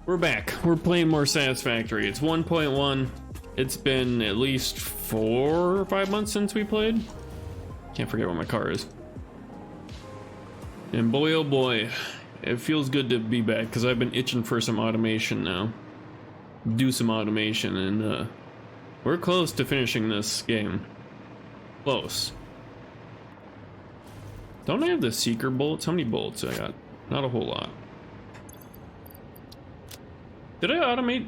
We're back. We're playing more Satisfactory. It's 1.1. It's been at least 4 or 5 months since we played. Can't forget what my car is. And boy, oh boy, it feels good to be back because I've been itching for some automation now. Do some automation, and we're close to finishing this game. Close. Don't I have the seeker bolts? How many bolts I got? Not a whole lot. Did I automate?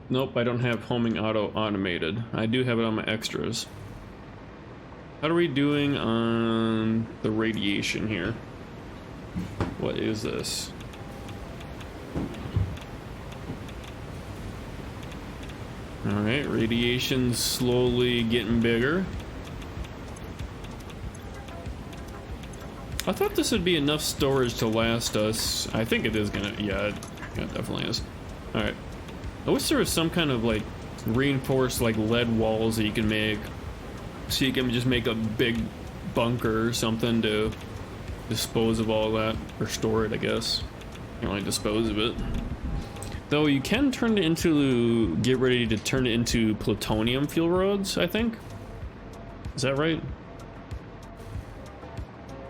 Nope, I don't have homing auto automated. I do have it on my extras. How are we doing on the radiation here? What is this? Alright, radiation's slowly getting bigger. I thought this would be enough storage to last us. I think it is gonna, yeah, it definitely is. Alright. I wish there was some kind of like reinforced like lead walls that you can make. So you can just make a big bunker or something to dispose of all that, or store it, I guess. You know, like dispose of it. Though you can turn it into, get ready to turn it into plutonium fuel rods, I think. Is that right?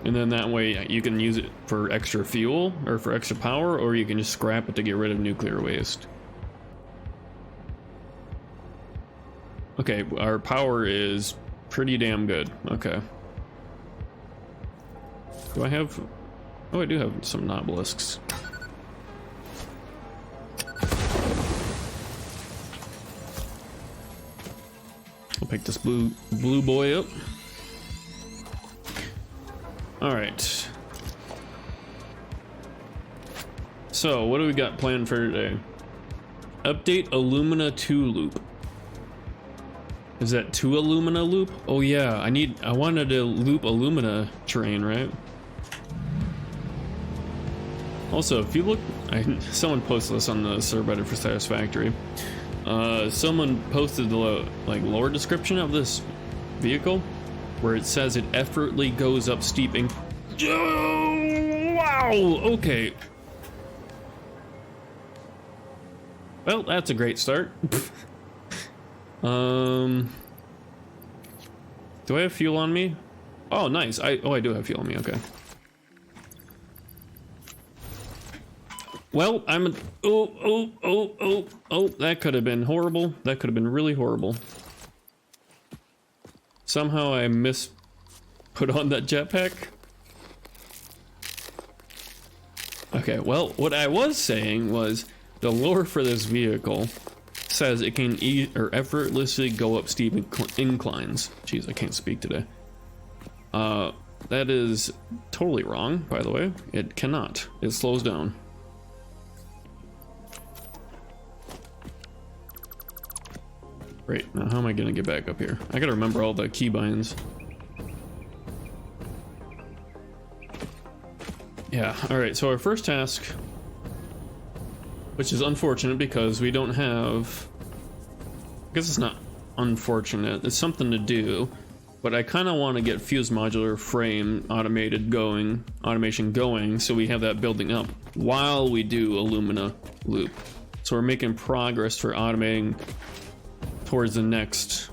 And then that way you can use it for extra fuel or for extra power, or you can just scrap it to get rid of nuclear waste. Okay, our power is pretty damn good. Okay. Do I have... Oh, I do have some obelisks. I'll pick this blue boy up. All right. So, what do we got planned for today? Update Illumina 2 loop. Is that 2 Illumina loop? Oh yeah, I wanted to loop Illumina terrain, right? Also, if you look, someone posted this on the subreddit for Satisfactory. Someone posted the lore description of this vehicle, where it says it effortlessly goes up steep oh, wow, okay. Well, that's a great start. Do I have fuel on me? Oh, nice. I do have fuel on me. Okay. Well, oh, that could have been horrible. That could have been really horrible. Somehow I put on that jetpack. Okay, well, what I was saying was the lore for this vehicle says it can effortlessly go up steep inclines. Jeez, I can't speak today. That is totally wrong, by the way. It cannot. It slows down. Great, now how am I gonna get back up here? I gotta remember all the keybinds. Yeah, alright, so our first task, which is unfortunate because we don't have... I guess it's not unfortunate, it's something to do, but I kind of want to get fuse modular frame automation going so we have that building up while we do Illumina loop. So we're making progress for automating towards the next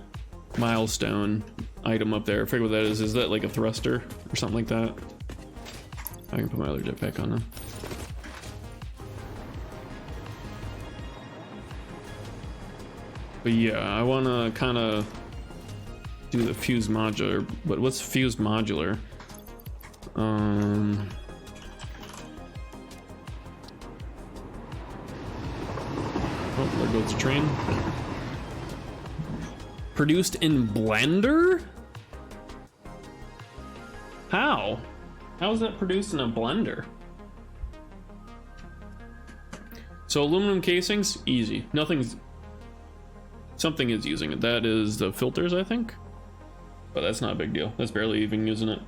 milestone item up there. I forget what that is. Is that like a thruster or something like that? I can put my other jetpack on now. But yeah, I want to kind of do the fuse modular. But what's fuse modular? Oh, there goes the train. Produced in Blender? How? How is that produced in a blender? So aluminum casings, easy. Something is using it. That is the filters, I think. But that's not a big deal. That's barely even using it.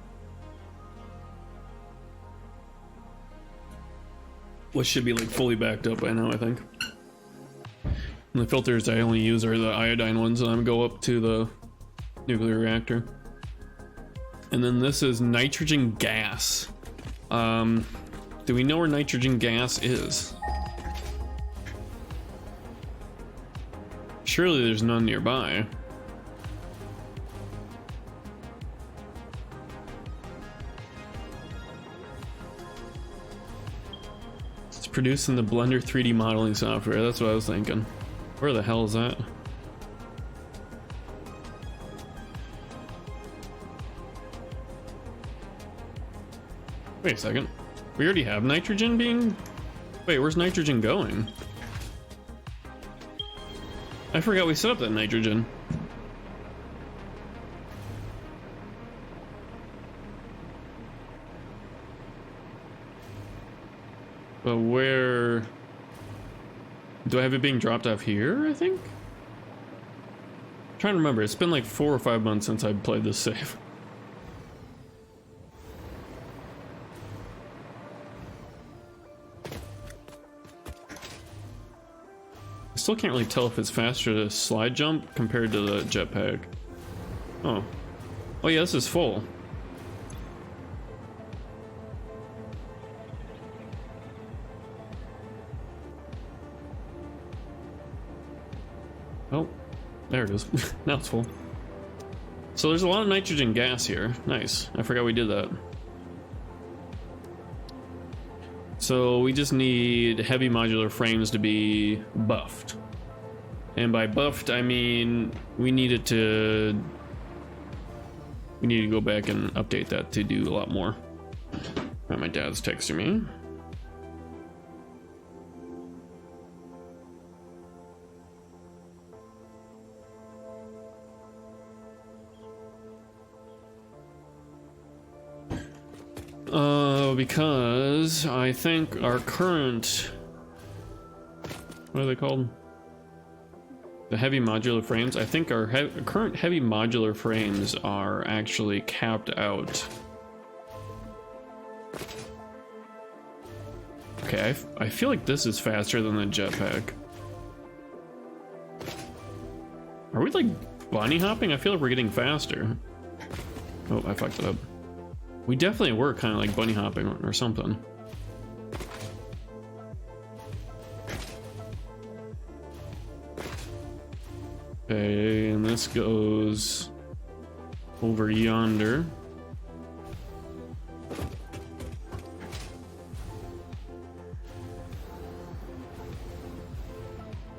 What should be like fully backed up by now, I think. And the filters I only use are the iodine ones, and I'm go up to the nuclear reactor. And then this is nitrogen gas. Do we know where nitrogen gas is? Surely there's none nearby. It's produced in the Blender 3D modeling software. That's what I was thinking. Where the hell is that? Wait a second. We already have nitrogen being... Wait, where's nitrogen going? I forgot we set up that nitrogen. But where... Do I have it being dropped off here, I think? I'm trying to remember. It's been like 4 or 5 months since I played this save. I still can't really tell if it's faster to slide jump compared to the jetpack. Oh. Oh yeah, this is full. Oh, there it is. Now it's full. So there's a lot of nitrogen gas here. Nice. I forgot we did that. So we just need heavy modular frames to be buffed. And by buffed, I mean we need to go back and update that to do a lot more. Right, my dad's texting me. Because I think our current, what are they called? The heavy modular frames. I think our current heavy modular frames are actually capped out. Okay, I feel like this is faster than the jetpack. Are we like bunny hopping? I feel like we're getting faster. Oh, I fucked it up. We definitely were kind of like bunny hopping or something. Okay, and this goes over yonder.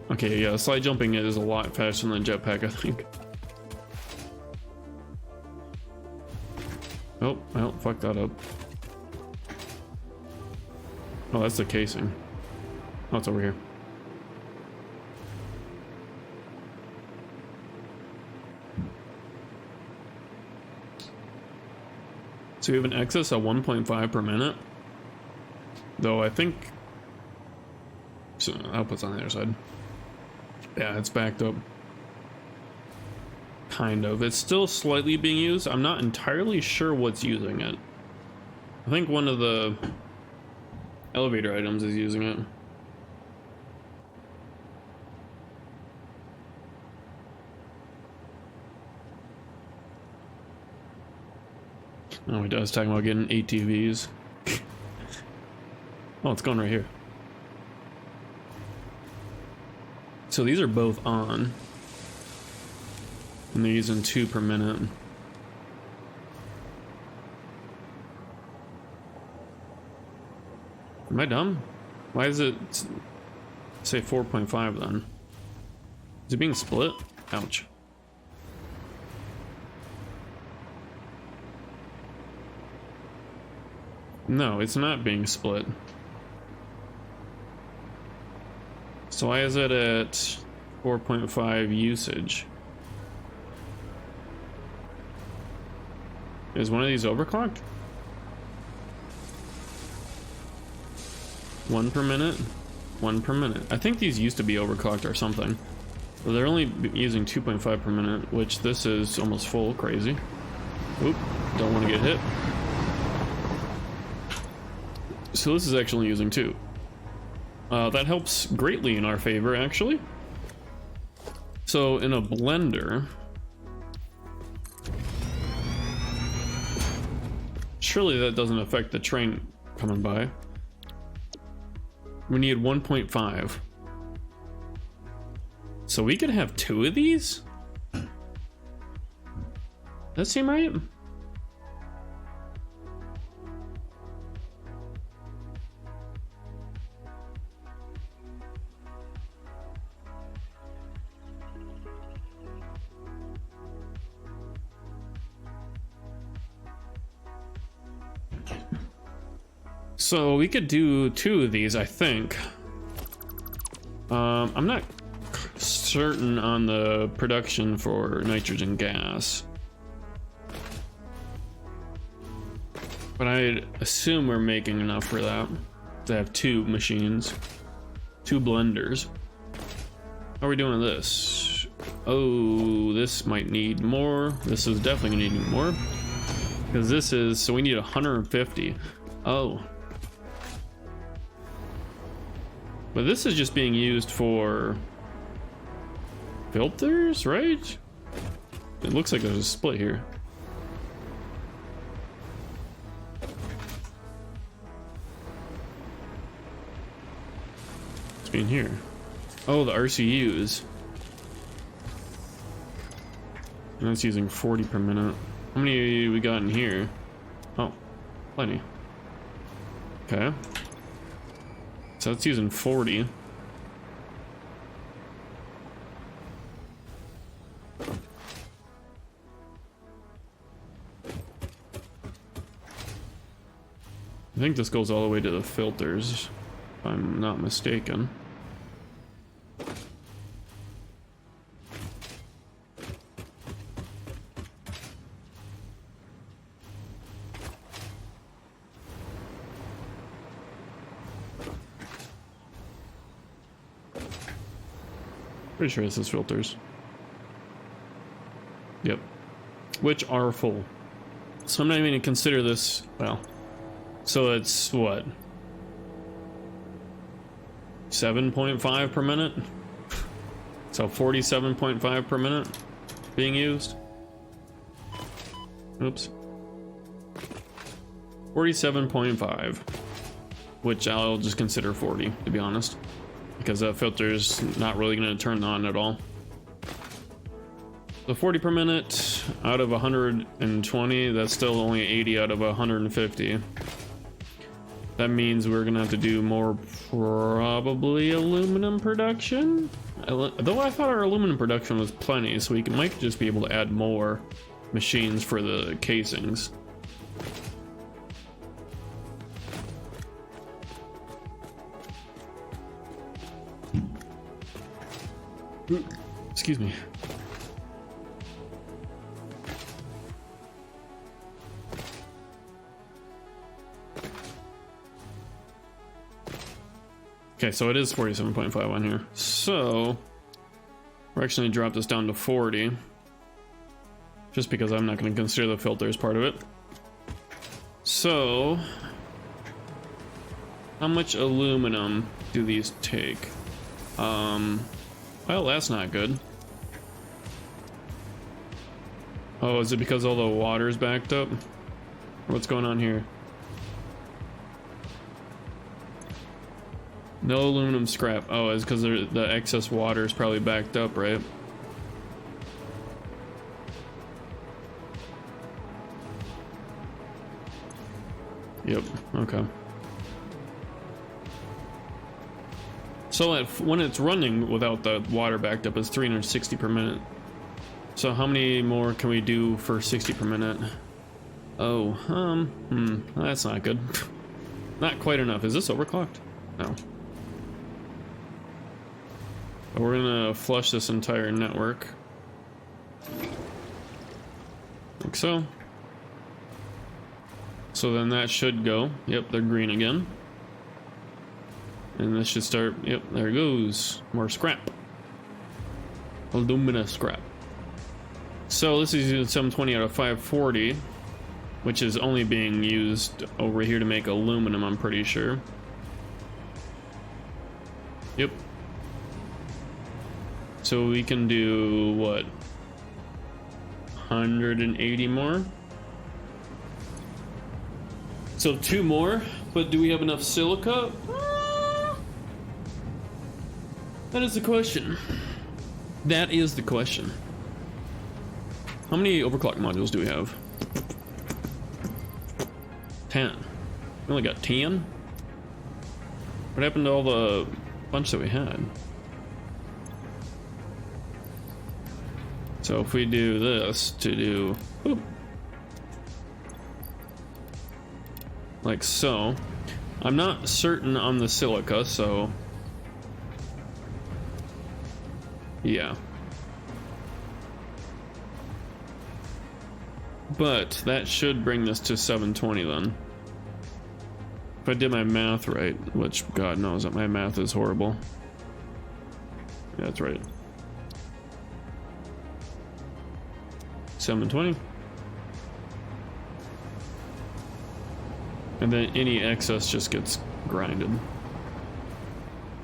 Okay, yeah, slide jumping is a lot faster than the jetpack, I think. Oh, well, fuck that up. Oh, that's the casing. Oh, it's over here. So we have an excess of 1.5 per minute. Though I think... So output's on the other side. Yeah, it's backed up. Kind of. It's still slightly being used. I'm not entirely sure what's using it. I think one of the elevator items is using it. Oh, he does talking about getting ATVs. Oh, it's going right here. So these are both on. And they're using 2 per minute. Am I dumb? Why does it say 4.5 then? Is it being split? Ouch. No, it's not being split. So why is it at 4.5 usage? Is one of these overclocked? 1 per minute? 1 per minute. I think these used to be overclocked or something. But they're only using 2.5 per minute, which this is almost full. Crazy. Oop, don't want to get hit. So this is actually using 2. That helps greatly in our favor, actually. So in a blender... Surely that doesn't affect the train coming by. We need 1.5. So we could have 2 of these? That seem right? So we could do 2 of these, I think. I'm not certain on the production for nitrogen gas, but I assume we're making enough for that to have 2 machines, 2 blenders. How are we doing with this? Oh, this might need more. This is definitely gonna need more because this is, so we need 150. Oh. But this is just being used for filters, right? It looks like there's a split here. What's being here? Oh, the RCUs. And that's using 40 per minute. How many we got in here? Oh, plenty. Okay. So it's using 40. I think this goes all the way to the filters, if I'm not mistaken. Pretty sure this is filters. Yep. Which are full. So I'm not even gonna consider this, well, so it's what? 7.5 per minute? So 47.5 per minute being used. Oops. 47.5, which I'll just consider 40, to be honest, because that filter's not really going to turn on at all. So 40 per minute out of 120, that's still only 80 out of 150. That means we're going to have to do more, probably aluminum production. Though I thought our aluminum production was plenty, so we might just be able to add more machines for the casings. Excuse me. Okay, so it is 47.5 on here. So we're actually gonna drop this down to 40, just because I'm not going to consider the filters part of it. So how much aluminum do these take? Well, that's not good. Oh, is it because all the water's backed up? What's going on here? No aluminum scrap. Oh, it's because the excess water is probably backed up, right? Yep, okay. So when it's running without the water backed up, it's 360 per minute. So how many more can we do for 60 per minute? Oh, that's not good. Not quite enough. Is this overclocked? No. We're gonna flush this entire network. Like so. So then that should go. Yep, they're green again. And this should start. Yep, there it goes. More scrap. Alumina scrap. So this is using 720 out of 540, which is only being used over here to make aluminum, I'm pretty sure. Yep. So we can do what? 180 more? So 2 more, but do we have enough silica? That is the question. That is the question. How many overclock modules do we have? 10. We only got 10? What happened to all the bunch that we had? So if we do this to do, whoop, like so, I'm not certain on the silica, so yeah. But that should bring this to 720 then. If I did my math right, which God knows that my math is horrible. Yeah, that's right. 720. And then any excess just gets grinded.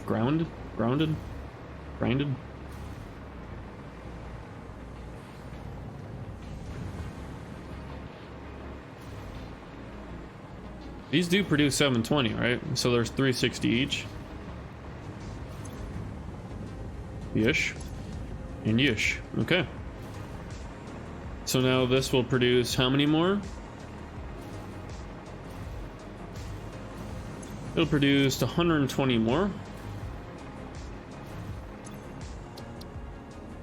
Grounded? Grounded? Grinded? These do produce 720, right? So there's 360 each. Yish. And yish. Okay. So now this will produce how many more? It'll produce 120 more.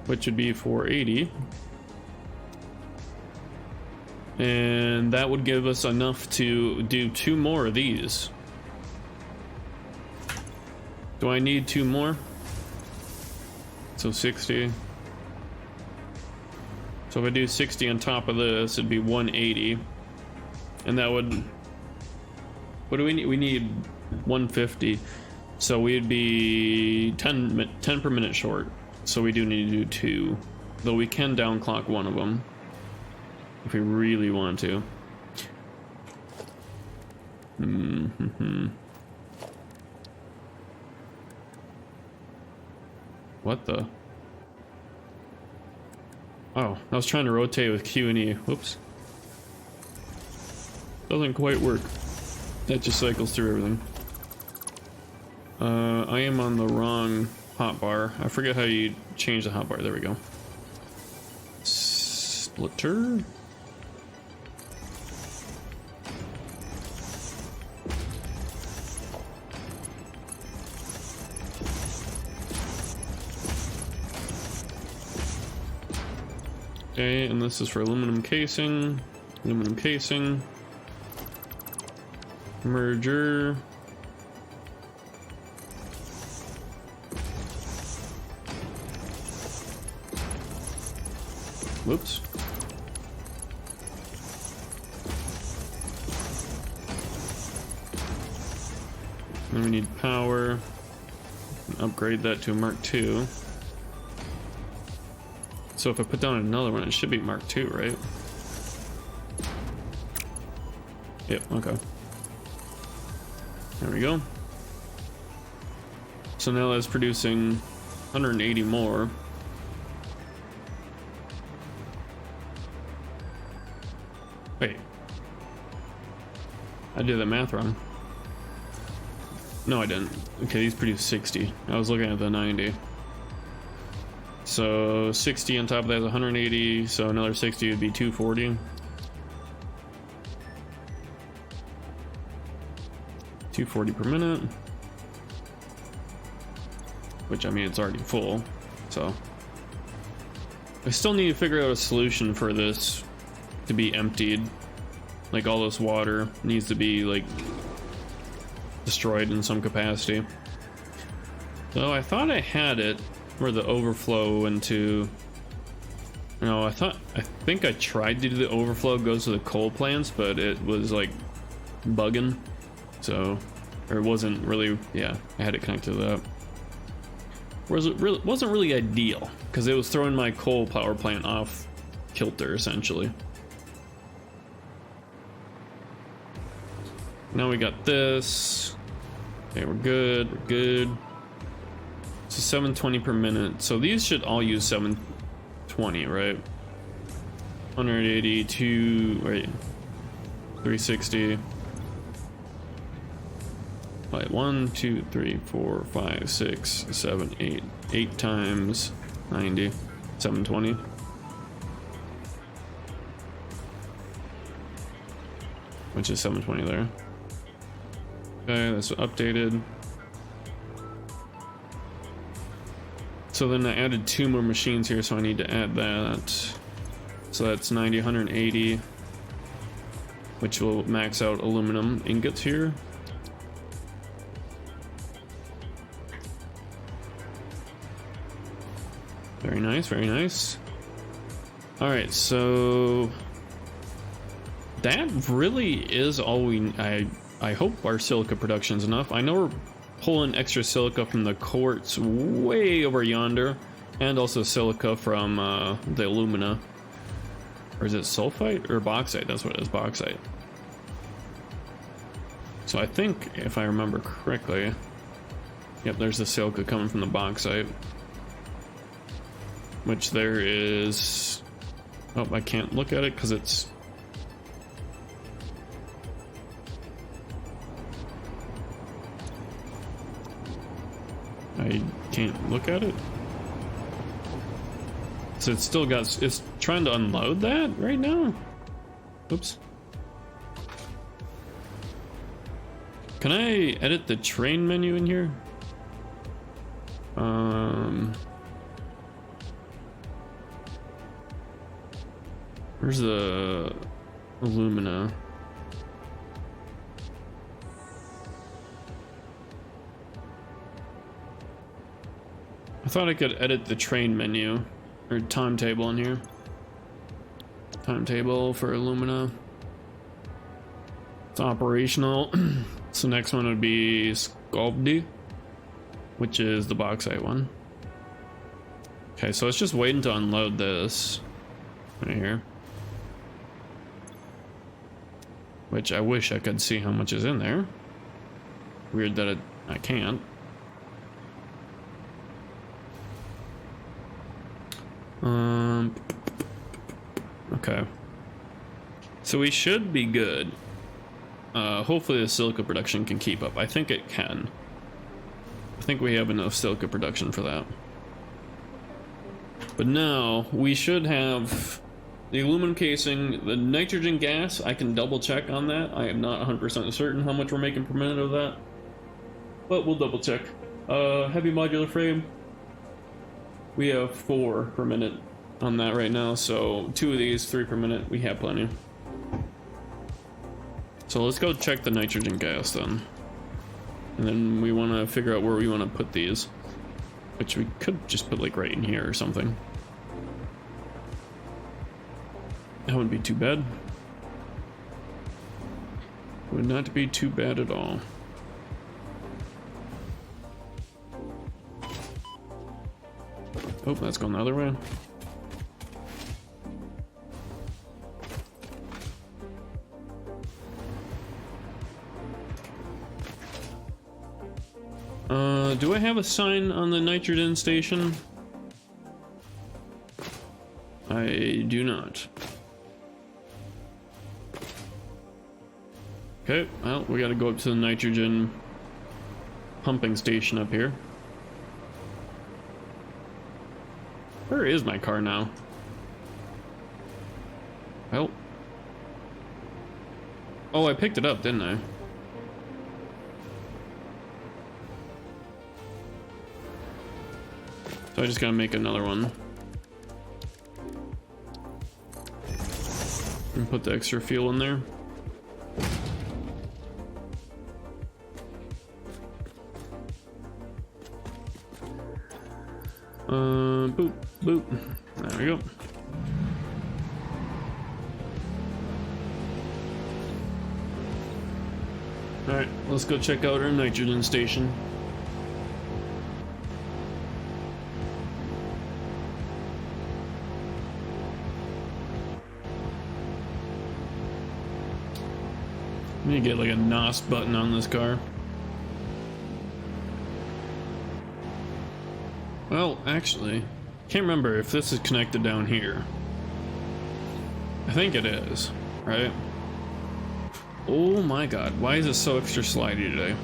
Which would be 480. And that would give us enough to do 2 more of these. Do I need 2 more? So 60. So if I do 60 on top of this, it'd be 180. And that would... What do we need? We need 150. So we'd be 10 per minute short. So we do need to do 2. Though we can downclock one of them. If we really want to. What the? Oh, I was trying to rotate with Q and E. Whoops. Doesn't quite work. That just cycles through everything. I am on the wrong hotbar. I forget how you change the hotbar. There we go. Splitter? Okay, and this is for aluminum casing. Aluminum casing. Merger. Whoops. Then we need power. Upgrade that to Mark II. So if I put down another one, it should be Mark II, right? Yep, okay. There we go. So now that's producing 180 more. Wait. I did the math wrong. No, I didn't. Okay, these produce 60. I was looking at the 90. So 60 on top of that is 180, so another 60 would be 240. 240 per minute. Which, I mean, it's already full, so. I still need to figure out a solution for this to be emptied. Like, all this water needs to be, like, destroyed in some capacity. So I thought I had it where the overflow into, no, I think I tried to do the overflow goes to the coal plants, but it was like bugging, so, or it wasn't really, yeah, I had it connected to that. Wasn't really ideal because it was throwing my coal power plant off kilter essentially. Now we got this. Okay, we're good. We're good. So 720 per minute. So these should all use 720, right? 182, right? 360. Like 1, 2, 3, 4, 5, 6, 7, 8. 8 times 90, 720. Which is 720 there. Okay, that's updated. So then I added 2 more machines here, so I need to add that. So that's 90, 180, which will max out aluminum ingots here. Very nice, very nice. All right, so that really is all we. I hope our silica production's enough. I know we're pulling extra silica from the quartz way over yonder, and also silica from the alumina. Or is it sulfite or bauxite? That's what it is, bauxite. So I think, if I remember correctly, yep, there's the silica coming from the bauxite. Which there is... Oh, I can't look at it because it's... I can't look at it. So it's still got... It's trying to unload that right now? Oops. Can I edit the train menu in here? Where's the alumina? I thought I could edit the train menu or timetable in here. Timetable for alumina. It's operational. So next one would be Sculpdi, which is the bauxite one. Okay, so it's just waiting to unload this right here. Which I wish I could see how much is in there. Weird that I can't. Okay. So we should be good. Hopefully the silica production can keep up. I think it can. I think we have enough silica production for that. But now we should have the aluminum casing, the nitrogen gas. I can double check on that. I am not 100% certain how much we're making per minute of that, but we'll double check. Heavy modular frame, we have 4 per minute on that right now, so 2 of these, 3 per minute, we have plenty. So let's go check the nitrogen gas then, and then we want to figure out where we want to put these, which we could just put like right in here or something. That wouldn't be too bad. Would not be too bad at all. Oh, that's going the other way. Do I have a sign on the nitrogen station? I do not. Okay, well, we gotta go up to the nitrogen pumping station up here. Where is my car now? Well. Oh, I picked it up, didn't I? So I just gotta make another one. And put the extra fuel in there. Boop, boop. There we go. Alright, let's go check out our nitrogen station. I need to get like a NOS button on this car. Well, actually, can't remember if this is connected down here. I think it is, right? Oh my god, why is it so extra slidey today?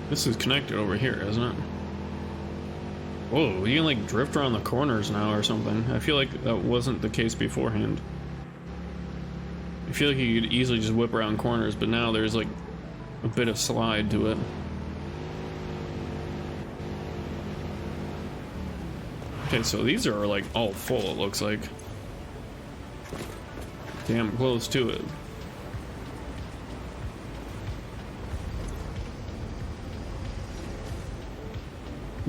This is connected over here, isn't it? Whoa, you can like drift around the corners now or something. I feel like that wasn't the case beforehand. I feel like you could easily just whip around corners, but now there's like a bit of slide to it. Okay, so these are like all full, it looks like. Damn close to it.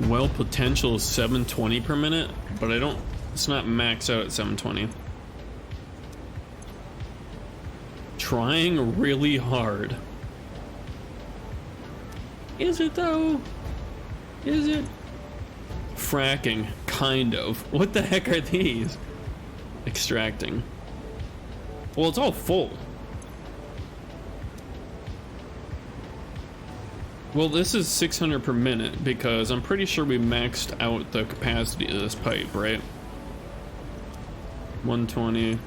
Well, potential is 720 per minute, but it's not maxed out at 720. Trying really hard. Is it though? Is it? Fracking, kind of. What the heck are these? Extracting. Well, it's all full. Well, this is 600 per minute because I'm pretty sure we maxed out the capacity of this pipe, right? 120,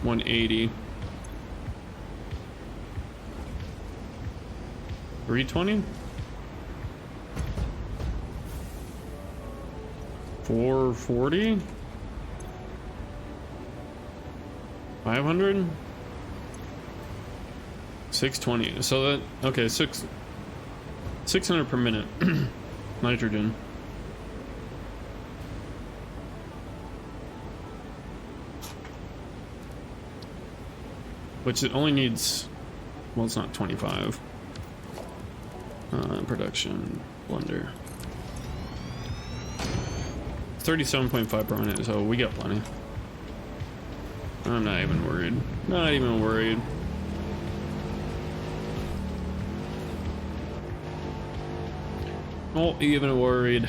180, 320, 440, 500, 620. So that, okay, 600 per minute. Nitrogen. Which it only needs, well, it's not 25. Production blender. 37.5 per minute, so we got plenty. I'm not even worried. Not even worried. Not even worried.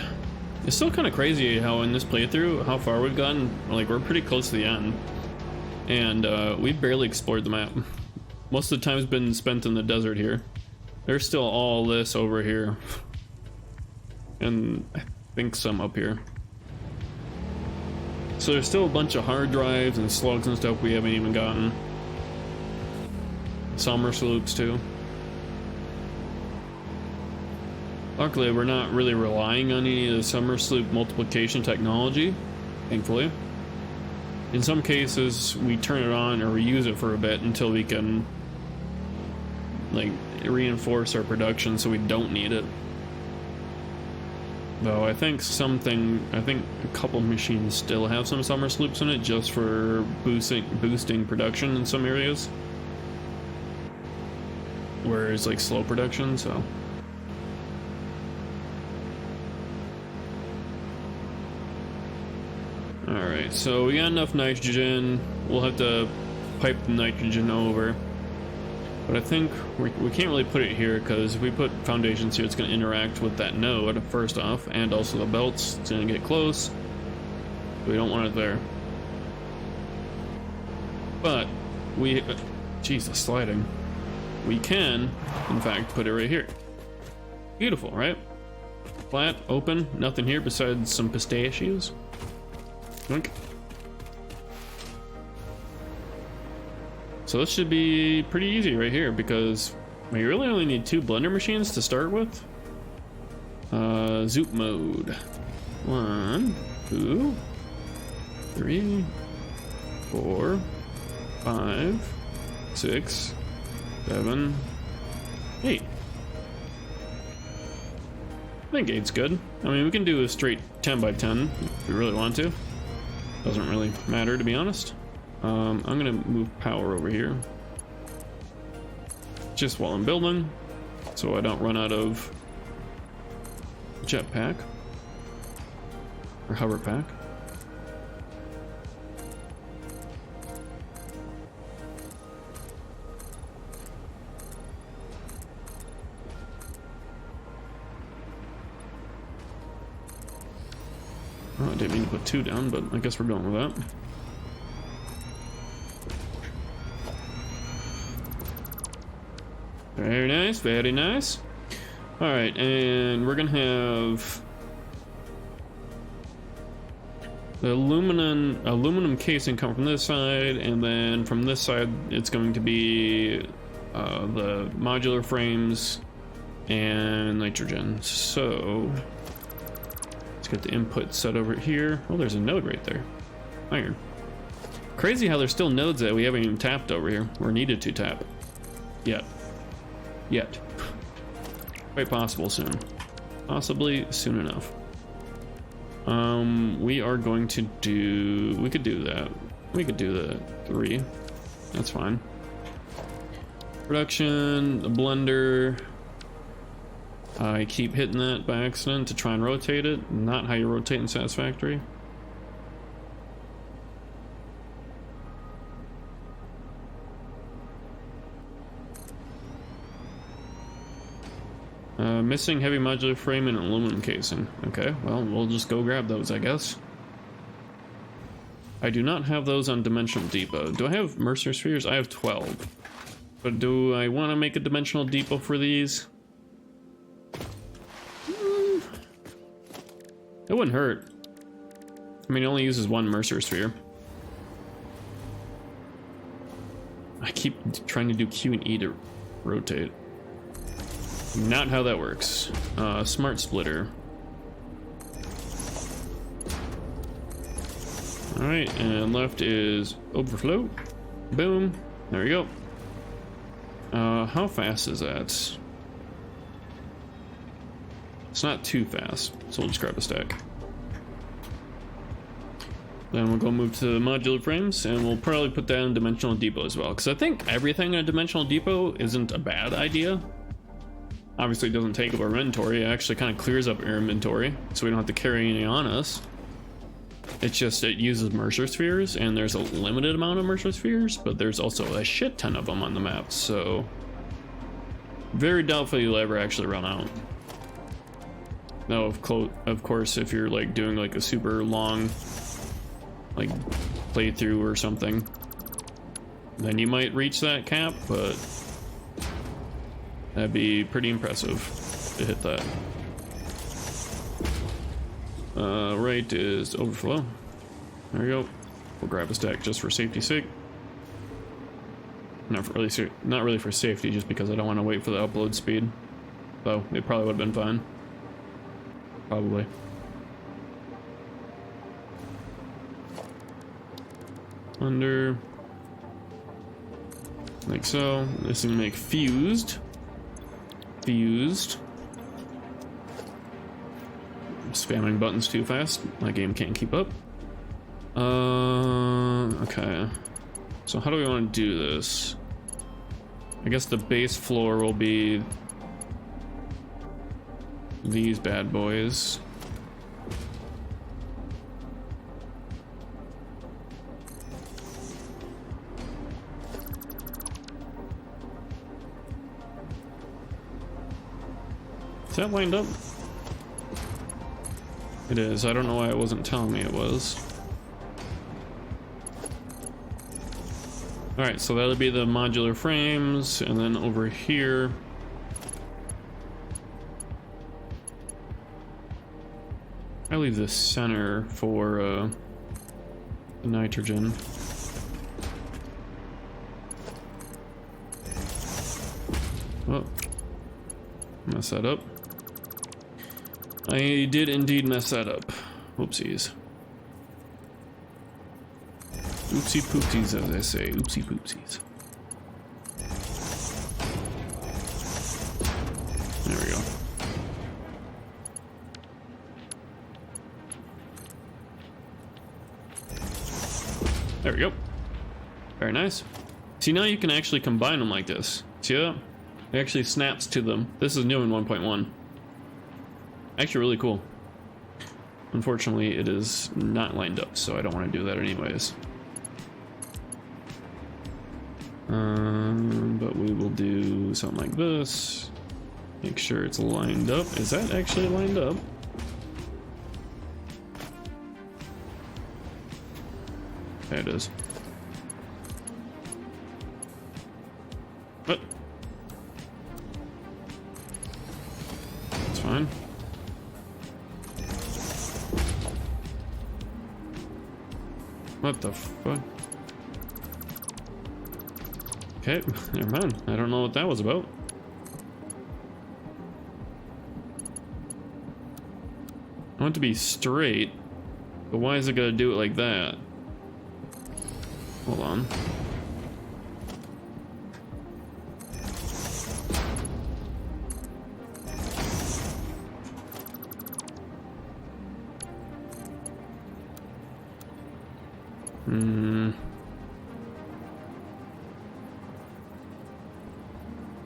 It's still kind of crazy how in this playthrough, how far we've gotten. Like, we're pretty close to the end. And we've barely explored the map. Most of the time's been spent in the desert here. There's still all this over here. And I think some up here. So there's still a bunch of hard drives and slugs and stuff we haven't even gotten. Summer sloops too. Luckily, we're not really relying on any of the summer sloop multiplication technology, thankfully. In some cases, we turn it on or we use it for a bit until we can like reinforce our production so we don't need it. Though I think a couple machines still have some summer sloops in it just for boosting production in some areas. Where it's like slow production, so. Alright, so we got enough nitrogen. We'll have to pipe the nitrogen over. But I think we can't really put it here because if we put foundations here, it's going to interact with that node, first off, and also the belts. It's going to get close. We don't want it there. But Jesus, sliding. We can, in fact, put it right here. Beautiful, right? Flat, open, nothing here besides some pistachios. Doink. So this should be pretty easy right here because we really only need 2 blender machines to start with. Zoop mode. 1, 2, 3, 4, 5, 6, 7, 8. I think 8's good. I mean, we can do a straight 10 by 10 if we really want to. Doesn't really matter, to be honest. I'm gonna move power over here just while I'm building so I don't run out of jetpack or hover pack. Oh, I didn't mean to put 2 down, but I guess we're going with that. Very nice, very nice. All right, and we're gonna have the aluminum casing come from this side, and then from this side it's going to be the modular frames and nitrogen. So let's get the input set over here. Oh, there's a node right there. Iron. Crazy how there's still nodes that we haven't even tapped over here. We're needed to tap. Yet. Quite possible soon. Possibly soon enough. We are going to do... We could do that. We could do the 3. That's fine. Production, the blender. I keep hitting that by accident to try and rotate it. Not how you rotate in Satisfactory. Missing heavy modular frame and aluminum casing. Okay, well, we'll just go grab those, I guess. I do not have those on Dimensional Depot. Do I have Mercer Spheres? I have 12. But do I want to make a Dimensional Depot for these? It wouldn't hurt. I mean, it only uses 1 Mercer Sphere. I keep trying to do Q and E to rotate. Not how that works. Smart splitter. Alright, and left is overflow. Boom. There we go. How fast is that? It's not too fast, so we'll just grab a stack. Then we'll go move to the modular frames, and we'll probably put that in Dimensional Depot as well, because I think everything in a Dimensional Depot isn't a bad idea. Obviously, it doesn't take up our inventory. It actually kind of clears up our inventory, so we don't have to carry any on us. It's just it uses Mercer Spheres, and there's a limited amount of Mercer Spheres, but there's also a shit ton of them on the map, so very doubtful you'll ever actually run out. Now, of course, if you're like doing like a super long like playthrough or something, then you might reach that cap, but that'd be pretty impressive to hit that. Right is overflow. There we go. We'll grab a stack just for safety's sake. Not really for safety, just because I don't want to wait for the upload speed. Though it probably would have been fine. Probably. Under. Like so. This is gonna make fused. Fused. Spamming buttons too fast. My game can't keep up. Okay. So how do we want to do this? I guess the base floor will be these bad boys. Is that lined up? It is. I don't know why it wasn't telling me it was. Alright, so that'll be the modular frames, and then over here I leave the center for the nitrogen. Oh, mess that up. I did indeed mess that up. Whoopsies. Oopsie poopsies, as I say. Oopsie poopsies. There we go. There we go. Very nice. See, now you can actually combine them like this. See that? It actually snaps to them. This is new in 1.1. Actually really cool. Unfortunately, it is not lined up, so I don't want to do that anyways. But we will do something like this. Make sure it's lined up. Is that actually lined up? There it is. What? That's fine. What the fuck? Okay, never mind. I don't know what that was about. want it to be straight, but why is it gonna do it like that? Hold on.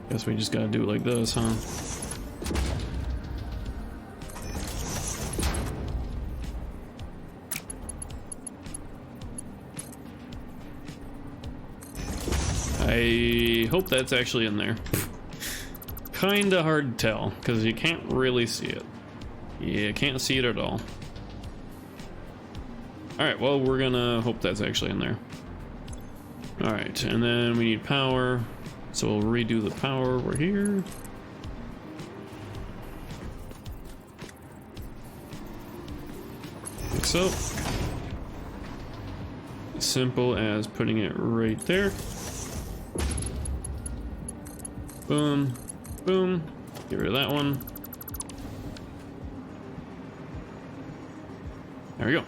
Guess we just gotta do it like this, huh? I hope that's actually in there. Kinda hard to tell, because you can't really see it. You can't see it at all. Alright, well, we're gonna hope that's actually in there. Alright, and then we need power. So we'll redo the power over here. Like so. Simple as putting it right there. Boom, boom. Get rid of that one. There we go.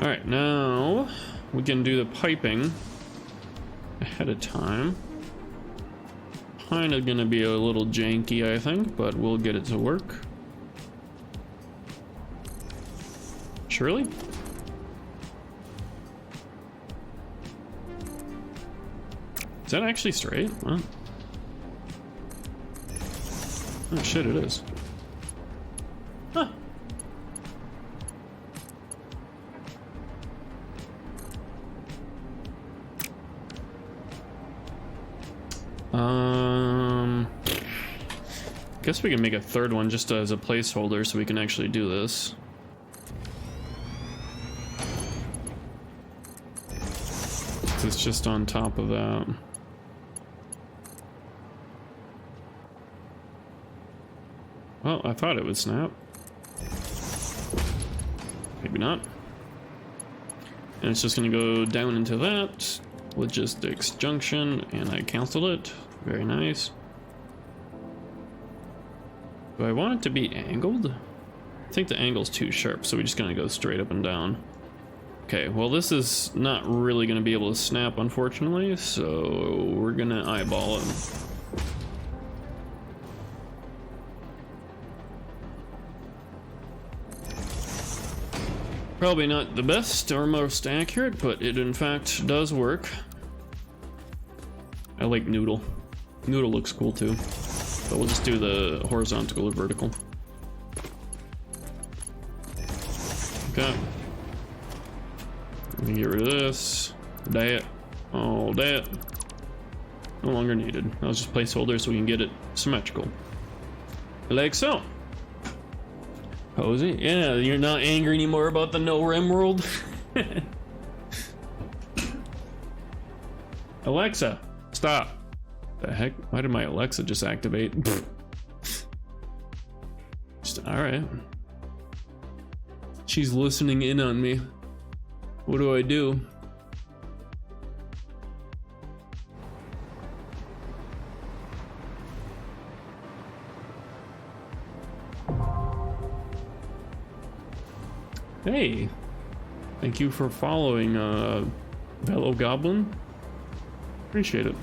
All right, now we can do the piping ahead of time. Kind of gonna be a little janky, I think, but we'll get it to work. Surely? Is that actually straight? Huh? Oh shit, it is. Huh. Guess we can make a third one just as a placeholder so we can actually do this. It's just on top of that. Well, I thought it would snap. Maybe not. And it's just gonna go down into that. Logistics junction, and I canceled it. Very nice. Do I want it to be angled? I think the angle's too sharp, so we're just gonna go straight up and down. Okay, well this is not really gonna be able to snap, unfortunately, so we're gonna eyeball it. Probably not the best or most accurate, but it in fact does work. I like Noodle. Noodle looks cool too. But we'll just do the horizontal or vertical. Okay. Let me get rid of this. That. All that. No longer needed. That was just placeholder so we can get it symmetrical. Like so. Posey? Yeah, you're not angry anymore about the no rim world? Alexa, stop. The heck? Why did my Alexa just activate? Alright. She's listening in on me. What do I do? Hey, thank you for following Fellow Goblin. Appreciate it.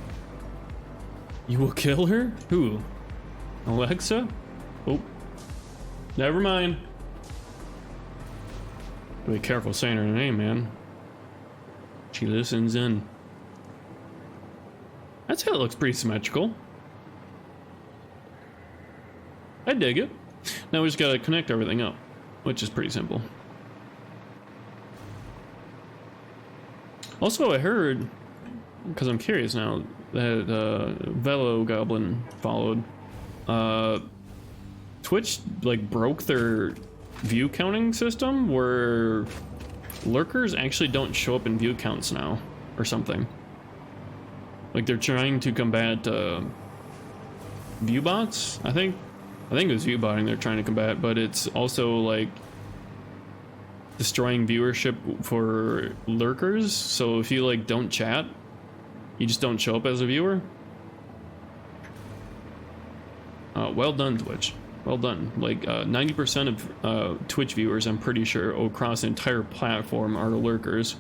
You will kill her? Who? Alexa? Oh, never mind. Be careful saying her name, man. She listens in. That's how it looks, pretty symmetrical. I dig it. Now we just gotta connect everything up, which is pretty simple. Also, I heard, because I'm curious now, that Velo Goblin followed. Twitch like broke their view counting system where lurkers actually don't show up in view counts now, or something. Like they're trying to combat view bots. I think it was view botting they're trying to combat, but it's also like destroying viewership for lurkers. So if you like don't chat, you just don't show up as a viewer. Well done, Twitch. Well done. Like 90% of Twitch viewers, I'm pretty sure, across the entire platform are lurkers.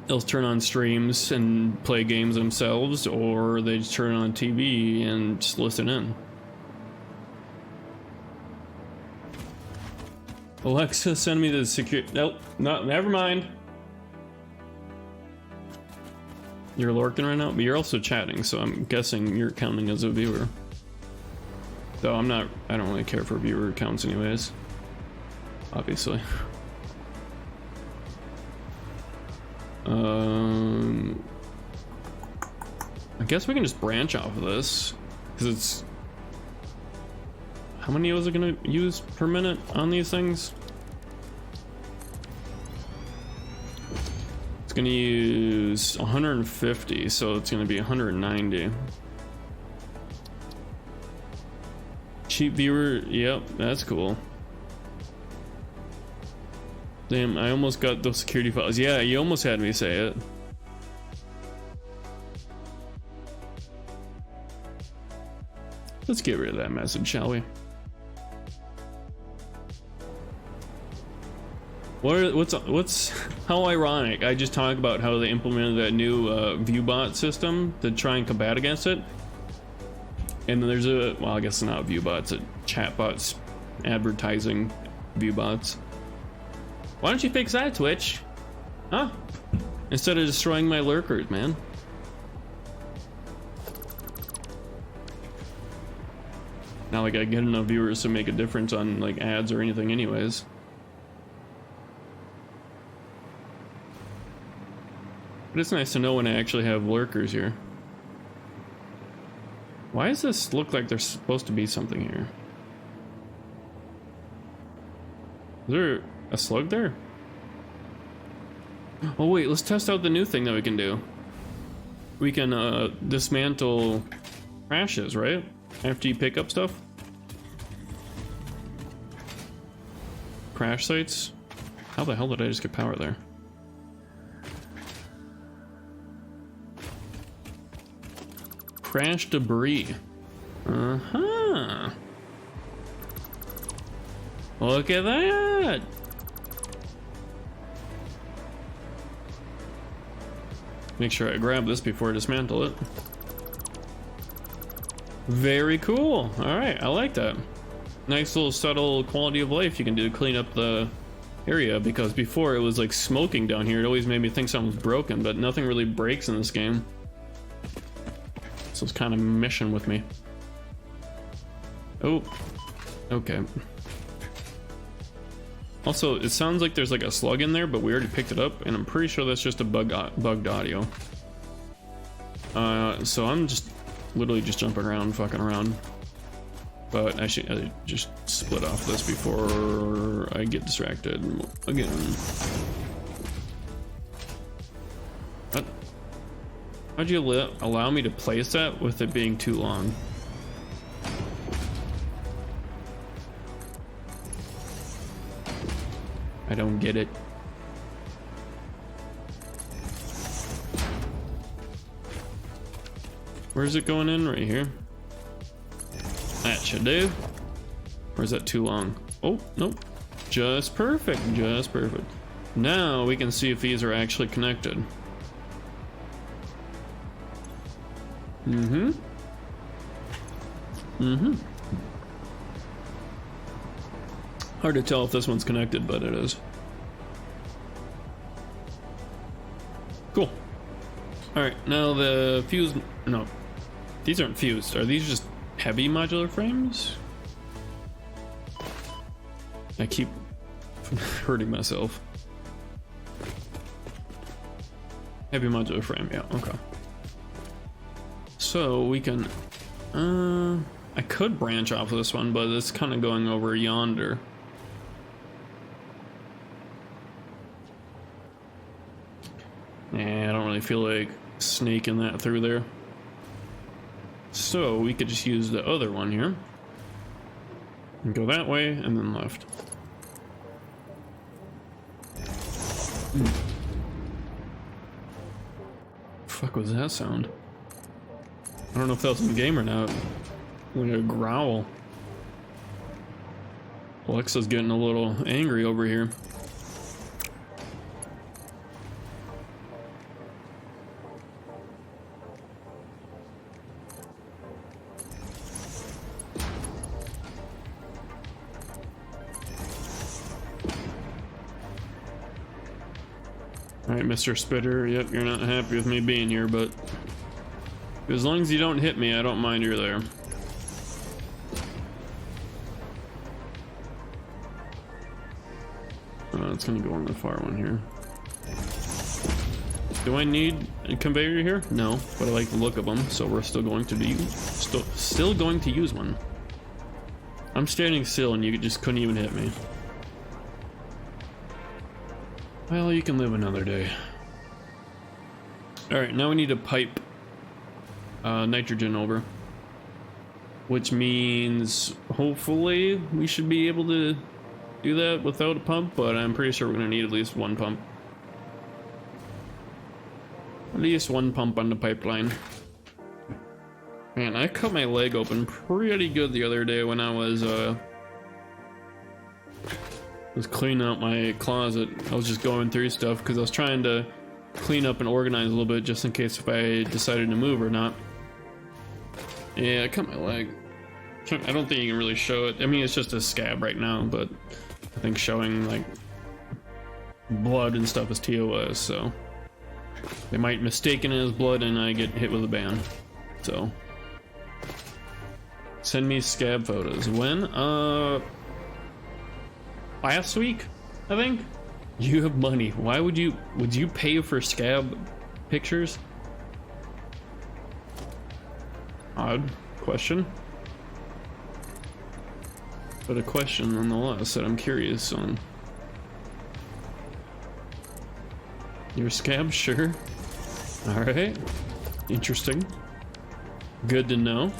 They'll turn on streams and play games themselves, or they just turn on TV and just listen in. Alexa, send me the security. Nope, never mind. You're lurking right now, but you're also chatting, so I'm guessing you're counting as a viewer. Though I don't really care for viewer counts anyways. Obviously. I guess we can just branch off of this, because it's... How many was it gonna use per minute on these things? It's gonna use 150, so it's gonna be 190. Cheap viewer, yep, that's cool. Damn, I almost got those security files. Yeah, you almost had me say it. Let's get rid of that message, shall we? What's how ironic. I just talked about how they implemented that new viewbot system to try and combat against it. And then there's well, I guess it's not viewbots, it's chatbots advertising viewbots. Why don't you fix that, Twitch? Huh? Instead of destroying my lurkers, man. Not like I get enough viewers to make a difference on like ads or anything anyways. But it's nice to know when I actually have lurkers here. Why does this look like there's supposed to be something here? Is there a slug there? Oh wait, let's test out the new thing that we can do. We can dismantle crashes, right? After you pick up stuff? Crash sites? How the hell did I just get power there? Crash debris. Uh-huh. Look at that! Make sure I grab this before I dismantle it. Very cool. Alright, I like that. Nice little subtle quality of life you can do to clean up the area, because before it was like smoking down here. It always made me think something was broken, but nothing really breaks in this game. So it's kind of mission with me. Oh, okay. Also, it sounds like there's like a slug in there, but we already picked it up, and I'm pretty sure that's just a bugged audio. So I'm just literally just jumping around, fucking around. But I should just split off this before I get distracted again. What? How'd you allow me to place that with it being too long? I don't get it. Where's it going in? Right here. That should do. Or is that too long? Oh, nope. Just perfect. Just perfect. Now we can see if these are actually connected. Mm-hmm. Mm-hmm. Hard to tell if this one's connected, but it is. Cool. Alright, now the fuse... No. These aren't fused. Are these just heavy modular frames? I keep hurting myself. Heavy modular frame, yeah, okay. So we can... I could branch off of this one, but it's kind of going over yonder. Yeah, I don't really feel like snaking that through there. So we could just use the other one here. And go that way, and then left. Fuck was that sound? I don't know if that was in the game or not. Like a growl. Alexa's getting a little angry over here. Alright, Mr. Spitter, yep, you're not happy with me being here, but as long as you don't hit me, I don't mind you're there. It's gonna go on the far one here. Do I need a conveyor here? No, but I like the look of them, so we're still going to be still going to use one. I'm standing still and you just couldn't even hit me. Well, you can live another day. Alright, now we need to pipe nitrogen over. Which means, hopefully, we should be able to do that without a pump, but I'm pretty sure we're going to need at least one pump. At least one pump on the pipeline. Man, I cut my leg open pretty good the other day when I was cleaning out my closet. I was just going through stuff because I was trying to clean up and organize a little bit just in case if I decided to move or not. Yeah, I cut my leg. I don't think you can really show it. I mean, it's just a scab right now, but I think showing like blood and stuff is TOS, so they might mistake it as blood and I get hit with a ban. So send me scab photos. When? Last week, I think. You have money. Why would you pay for scab pictures? Odd question. But a question nonetheless that I'm curious on. Your scab? Sure. Alright. Interesting. Good to know.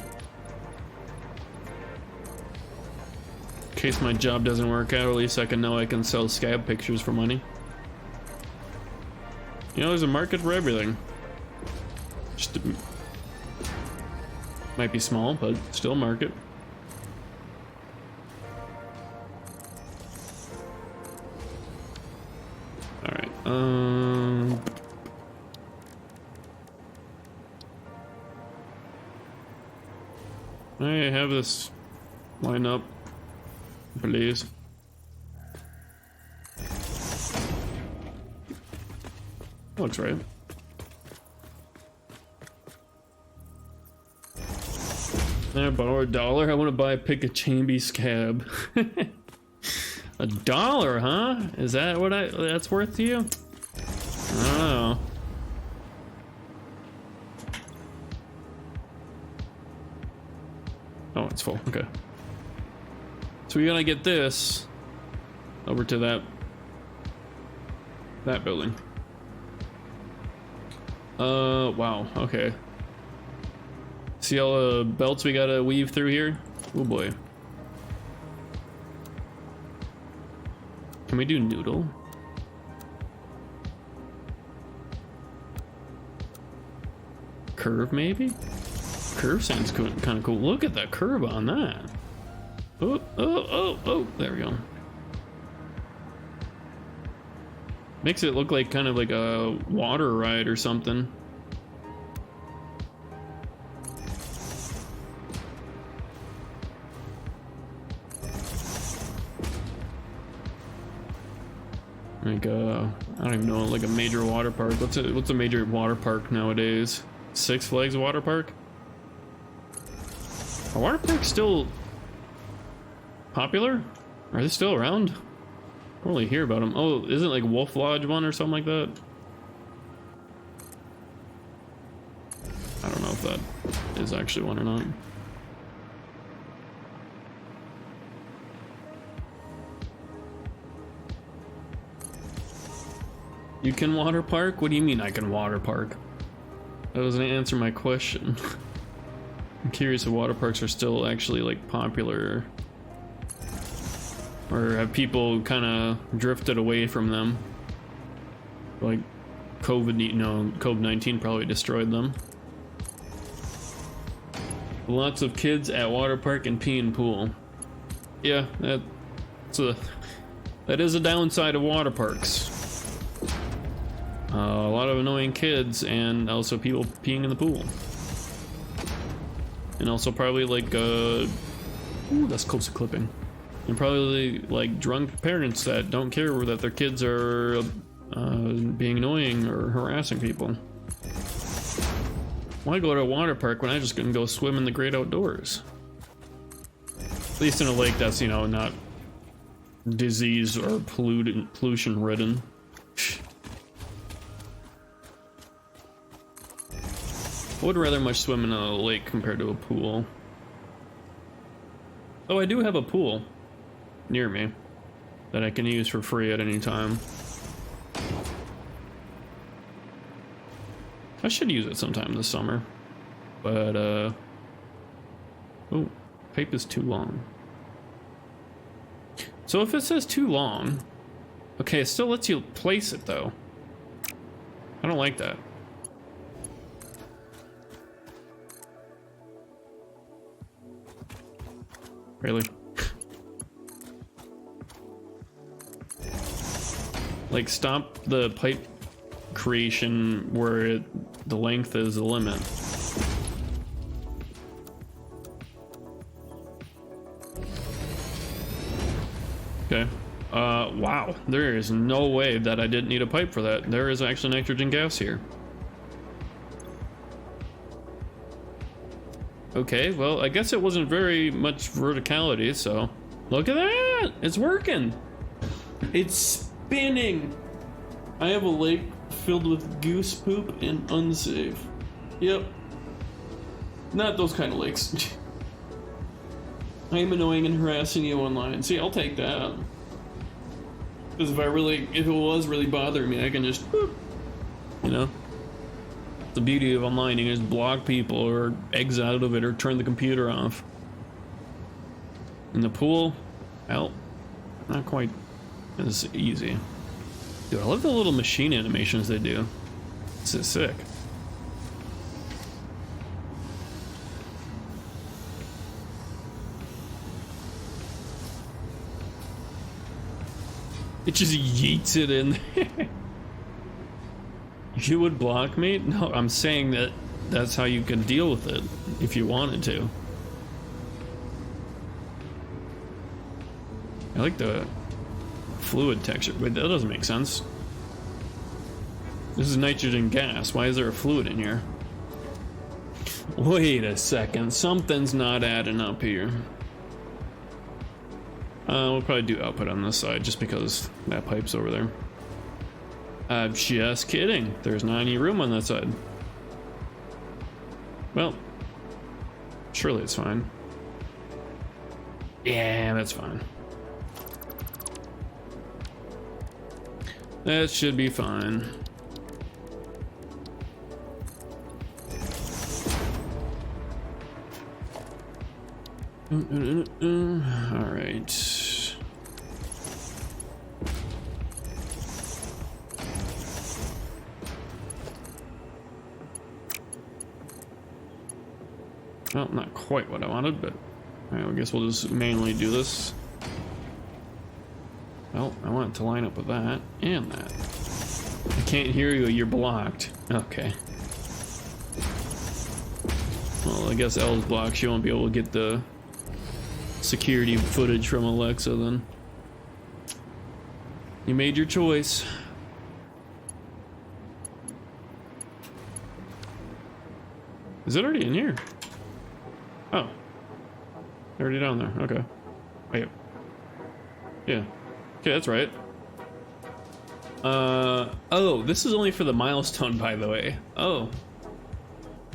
In case my job doesn't work out, at least I can know I can sell scab pictures for money. You know, there's a market for everything. Just might be small, but still a market. Alright, I have this line up, please. Looks right. I borrow $1. I want to buy a pick of Chambiez scab. $1, huh? Is that what that's worth to you? I don't know. Oh, it's full. Okay. So we gotta get this over to that building. Wow. Okay. See all the belts we gotta weave through here? Oh boy. Can we do noodle? Curve maybe? Curve sounds kind of cool. Look at the curve on that. Oh, oh, oh, oh, there we go. Makes it look like kind of like a water ride or something. Like I don't even know, like a major water park. What's a major water park nowadays? Six Flags water park? Are water parks still popular? Are they still around? I don't really hear about them. Oh, isn't like Wolf Lodge one or something like that? I don't know if that is actually one or not. You can water park? What do you mean I can water park? That doesn't answer my question. I'm curious if water parks are still actually like popular, or have people kind of drifted away from them? Like COVID-19 probably destroyed them. Lots of kids at water park and pee in pool. Yeah, That is a downside of water parks. A lot of annoying kids, and also people peeing in the pool. And also probably like, ooh, that's close to clipping. And probably like drunk parents that don't care that their kids are being annoying or harassing people. Why go to a water park when I just can go swim in the great outdoors? At least in a lake that's, you know, not disease or pollution ridden. I would rather much swim in a lake compared to a pool. Oh, I do have a pool near me that I can use for free at any time. I should use it sometime this summer, but oh, pipe is too long. So if it says too long, okay, it still lets you place it though. I don't like that. Really? Like, stop the pipe creation where the length is the limit. Okay. Wow. There is no way that I didn't need a pipe for that. There is actually nitrogen gas here. Okay, well, I guess it wasn't very much verticality, so... Look at that! It's working! It's spinning! I have a lake filled with goose poop and unsafe. Yep. Not those kind of lakes. I am annoying and harassing you online. See, I'll take that. Because if it was really bothering me, I can just, whoop, you know? The beauty of online, you can just block people or exit out of it or turn the computer off. In the pool, well, not quite as easy. Dude, I love the little machine animations they do. This is sick. It just yeets it in there. You would block me? No, I'm saying that that's how you can deal with it if you wanted to. I like the fluid texture, but that doesn't make sense. This is nitrogen gas. Why is there a fluid in here? Wait a second. Something's not adding up here. We'll probably do output on this side just because that pipe's over there. I'm just kidding. There's not any room on that side. Well, surely it's fine. Yeah, that's fine. That should be fine. All right. Well, not quite what I wanted, but I guess we'll just manually do this. Well, I want it to line up with that and that. I can't hear you, you're blocked. Okay. Well, I guess L's blocked. She won't be able to get the security footage from Alexa then. You made your choice. Is it already in here? Oh. Already down there. Okay. Wait. Yeah. Okay, that's right. Oh, this is only for the milestone, by the way. Oh.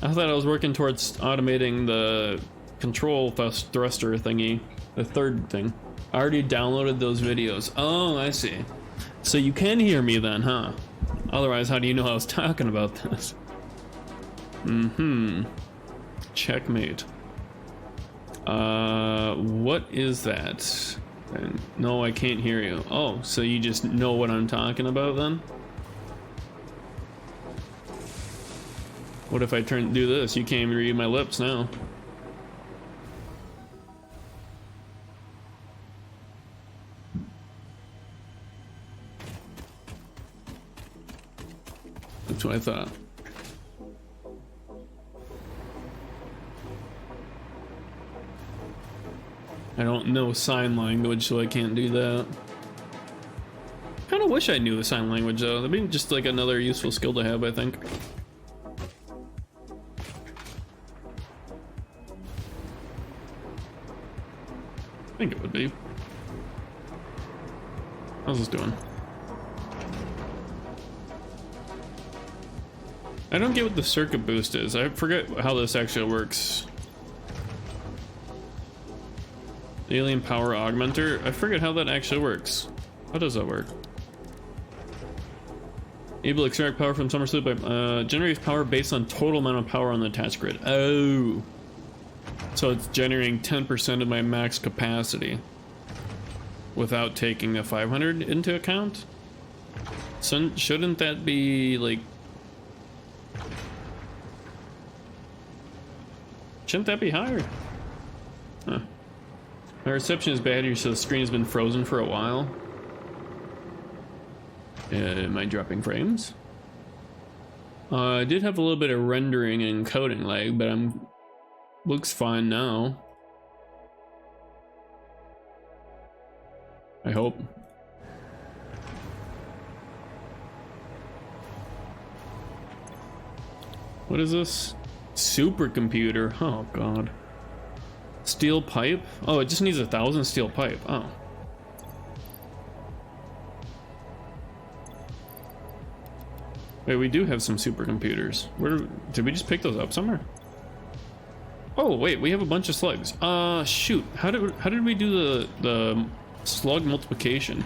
I thought I was working towards automating the control thruster thingy. The third thing. I already downloaded those videos. Oh, I see. So you can hear me then, huh? Otherwise, how do you know I was talking about this? Mm-hmm. Checkmate. What is that? No, I can't hear you. Oh, so you just know what I'm talking about then? What if I do this? You can't even read my lips now. That's what I thought. I don't know sign language, so I can't do that. Kind of wish I knew the sign language though. That'd be just like another useful skill to have, I think. I think it would be. How's this doing? I don't get what the circuit boost is. I forget how this actually works. Alien power augmenter. I forget how that actually works. How does that work? Able to extract power from summer sleep by generates power based on total amount of power on the attached grid. Oh, so it's generating 10% of my max capacity without taking a 500 into account. So shouldn't that be like? Shouldn't that be higher? Huh. My reception is bad here, so the screen has been frozen for a while. Am I dropping frames? I did have a little bit of rendering and encoding lag, but looks fine now. I hope. What is this? Supercomputer. Oh god. Steel pipe? Oh, it just needs 1,000 steel pipe. Oh. Wait, we do have some supercomputers. Where did we just pick those up somewhere? Oh wait, we have a bunch of slugs. Shoot. How did we do the slug multiplication?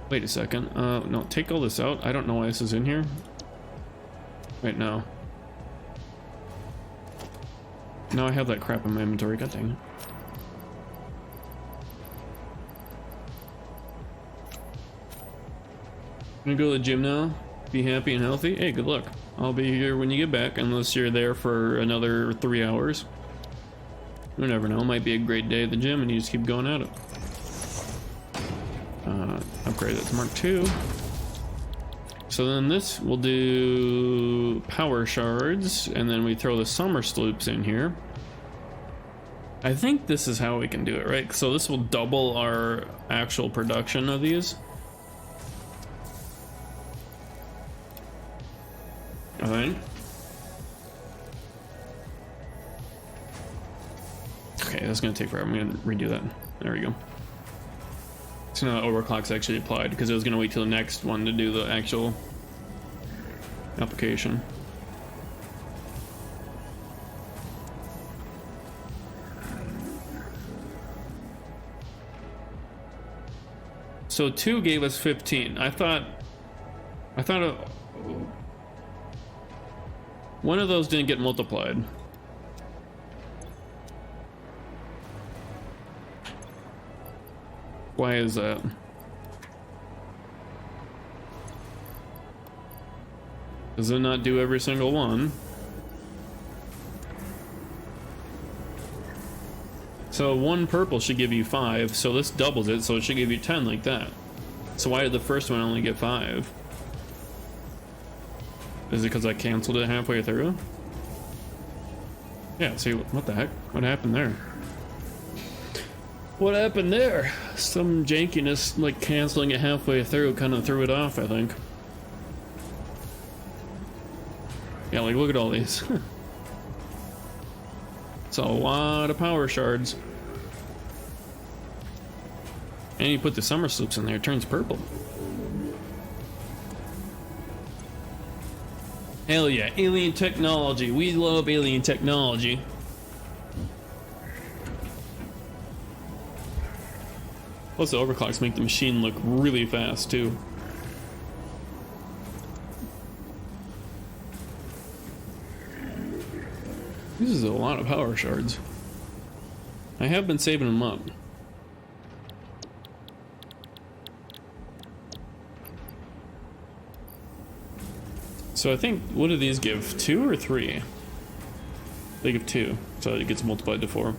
Wait a second. No, take all this out. I don't know why this is in here. Wait, no. Now I have that crap in my inventory. God dang it. I'm gonna go to the gym now. Be happy and healthy. Hey, good luck. I'll be here when you get back, unless you're there for another 3 hours. You never know. It might be a great day at the gym and you just keep going at it. Upgrade that to Mark II. So then this will do power shards, and then we throw the summer sloops in here. I think this is how we can do it, right? So this will double our actual production of these. I think. Okay, that's gonna take forever. I'm gonna redo that. There we go. So now overclock's actually applied because it was gonna wait till the next one to do the actual application. So 2 gave us 15. I thought one of those didn't get multiplied. Why is that? Does it not do every single one? So 1 purple should give you 5, so this doubles it, so it should give you 10 like that. So why did the first one only get 5? Is it because I canceled it halfway through? Yeah, see, what the heck? What happened there? What happened there? Some jankiness, like canceling it halfway through, kind of threw it off, I think. Yeah, like look at all these. It's a lot of power shards. And you put the summer sloops in there, it turns purple. Hell yeah, alien technology. We love alien technology. Plus the overclocks make the machine look really fast too. This is a lot of power shards. I have been saving them up. So I think, what do these give? 2 or 3? They give 2, so it gets multiplied to 4.